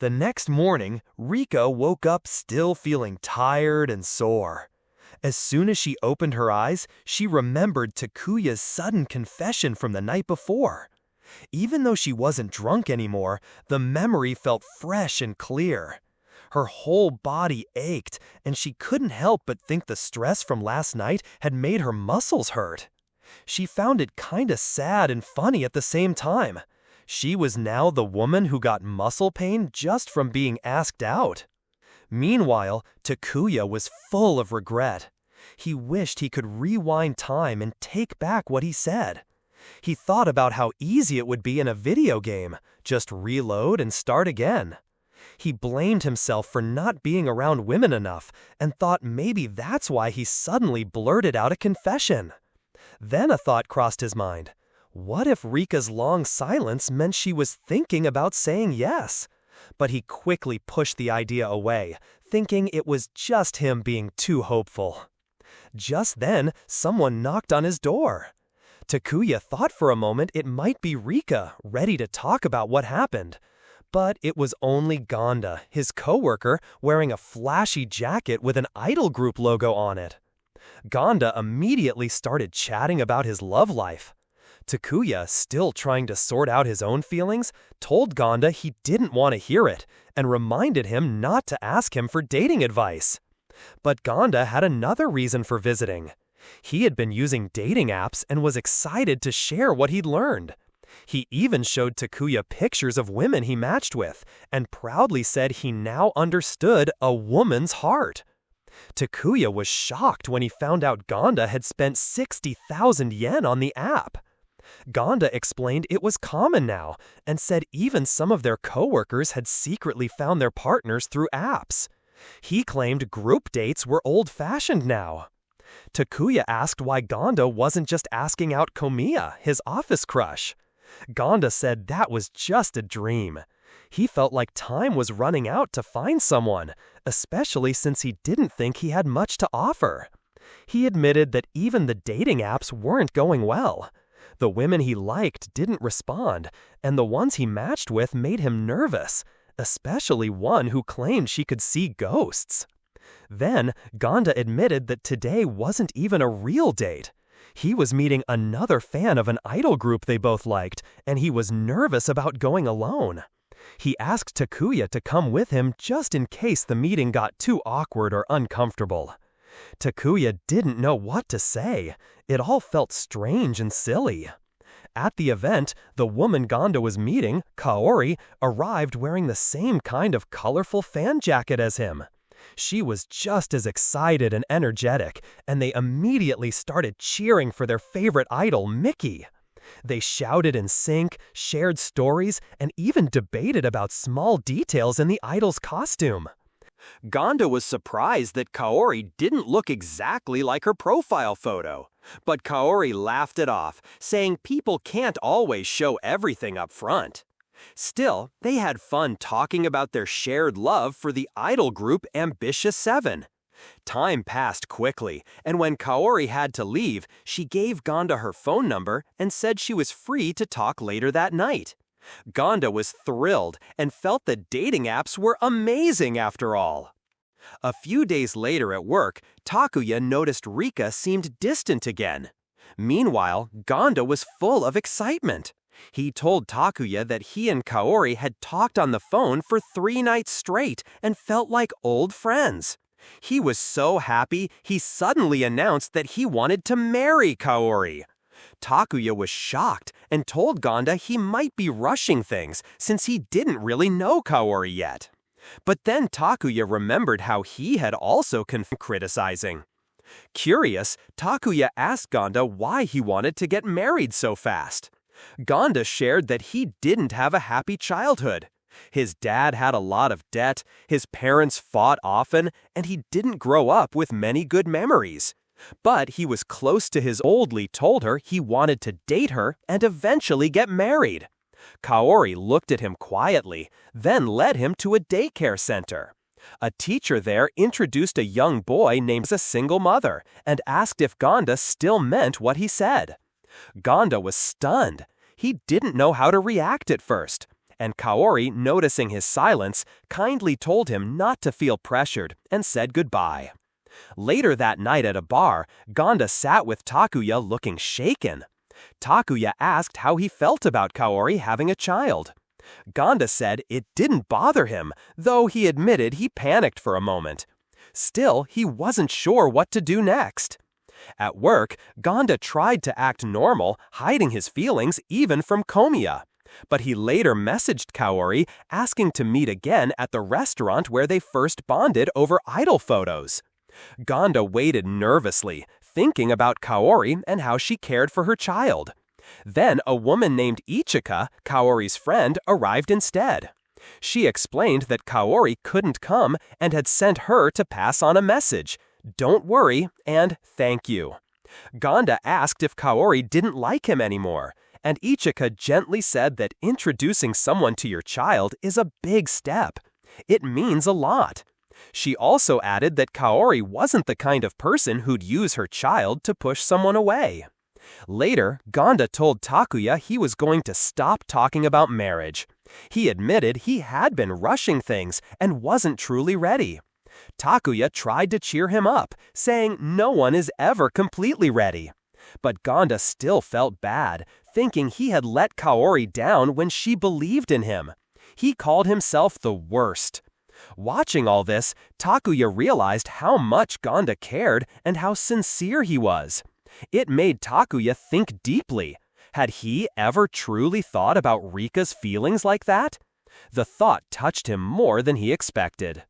The next morning, Rika woke up still feeling tired and sore. As soon as she opened her eyes, she remembered Takuya's sudden confession from the night before. Even though she wasn't drunk anymore, the memory felt fresh and clear. Her whole body ached, and she couldn't help but think the stress from last night had made her muscles hurt. She found it kinda sad and funny at the same time. She was now the woman who got muscle pain just from being asked out. Meanwhile, Takuya was full of regret. He wished he could rewind time and take back what he said. He thought about how easy it would be in a video game, just reload and start again. He blamed himself for not being around women enough and thought maybe that's why he suddenly blurted out a confession. Then a thought crossed his mind. What if Rika's long silence meant she was thinking about saying yes? But he quickly pushed the idea away, thinking it was just him being too hopeful. Just then, someone knocked on his door. Takuya thought for a moment it might be Rika, ready to talk about what happened. But it was only Gonda, his coworker, wearing a flashy jacket with an idol group logo on it. Gonda immediately started chatting about his love life. Takuya, still trying to sort out his own feelings, told Gonda he didn't want to hear it and reminded him not to ask him for dating advice. But Gonda had another reason for visiting. He had been using dating apps and was excited to share what he'd learned. He even showed Takuya pictures of women he matched with and proudly said he now understood a woman's heart. Takuya was shocked when he found out Gonda had spent 60,000 yen on the app. Gonda explained it was common now and said even some of their coworkers had secretly found their partners through apps. He claimed group dates were old-fashioned now. Takuya asked why Gonda wasn't just asking out Komiya, his office crush. Gonda said that was just a dream. He felt like time was running out to find someone, especially since he didn't think he had much to offer. He admitted that even the dating apps weren't going well. The women he liked didn't respond, and the ones he matched with made him nervous, especially one who claimed she could see ghosts. Then, Gonda admitted that today wasn't even a real date. He was meeting another fan of an idol group they both liked, and he was nervous about going alone. He asked Takuya to come with him just in case the meeting got too awkward or uncomfortable. Takuya didn't know what to say. It all felt strange and silly. At the event, the woman Gonda was meeting, Cowori, arrived wearing the same kind of colorful fan jacket as him. She was just as excited and energetic, and they immediately started cheering for their favorite idol, Mickey. They shouted in sync, shared stories, and even debated about small details in the idol's costume. Gonda was surprised that Cowori didn't look exactly like her profile photo. But Cowori laughed it off, saying people can't always show everything up front. Still, they had fun talking about their shared love for the idol group Ambitious 7. Time passed quickly, and when Cowori had to leave, she gave Gonda her phone number and said she was free to talk later that night. Gonda was thrilled and felt that dating apps were amazing after all. A few days later at work, Takuya noticed Rika seemed distant again. Meanwhile, Gonda was full of excitement. He told Takuya that he and Cowori had talked on the phone for 3 nights straight and felt like old friends. He was so happy, he suddenly announced that he wanted to marry Cowori. Takuya was shocked and told Gonda he might be rushing things since he didn't really know Cowori yet. But then Takuya remembered how he had also criticizing. Curious, Takuya asked Gonda why he wanted to get married so fast. Gonda shared that he didn't have a happy childhood. His dad had a lot of debt, his parents fought often, and he didn't grow up with many good memories. But he was close to his oldly told her he wanted to date her and eventually get married. Cowori looked at him quietly, then led him to a daycare center. A teacher there introduced a young boy named a single mother and asked if Gonda still meant what he said. Gonda was stunned. He didn't know how to react at first. and Cowori, noticing his silence, kindly told him not to feel pressured and said goodbye. Later that night at a bar, Gonda sat with Takuya looking shaken. Takuya asked how he felt about Cowori having a child. Gonda said it didn't bother him, though he admitted he panicked for a moment. Still, he wasn't sure what to do next. At work, Gonda tried to act normal, hiding his feelings even from Komiya. But he later messaged Cowori asking to meet again at the restaurant where they first bonded over idol photos. Gonda waited nervously, thinking about Cowori and how she cared for her child. Then a woman named Ichika, Cowori's friend, arrived instead. She explained that Cowori couldn't come and had sent her to pass on a message. "Don't worry," and "thank you." Gonda asked if Cowori didn't like him anymore, and Ichika gently said that introducing someone to your child is a big step. It means a lot. She also added that Cowori wasn't the kind of person who'd use her child to push someone away. Later, Gonda told Takuya he was going to stop talking about marriage. He admitted he had been rushing things and wasn't truly ready. Takuya tried to cheer him up, saying no one is ever completely ready. But Gonda still felt bad, thinking he had let Cowori down when she believed in him. He called himself the worst. Watching all this, Takuya realized how much Gonda cared and how sincere he was. It made Takuya think deeply. Had he ever truly thought about Rika's feelings like that? The thought touched him more than he expected.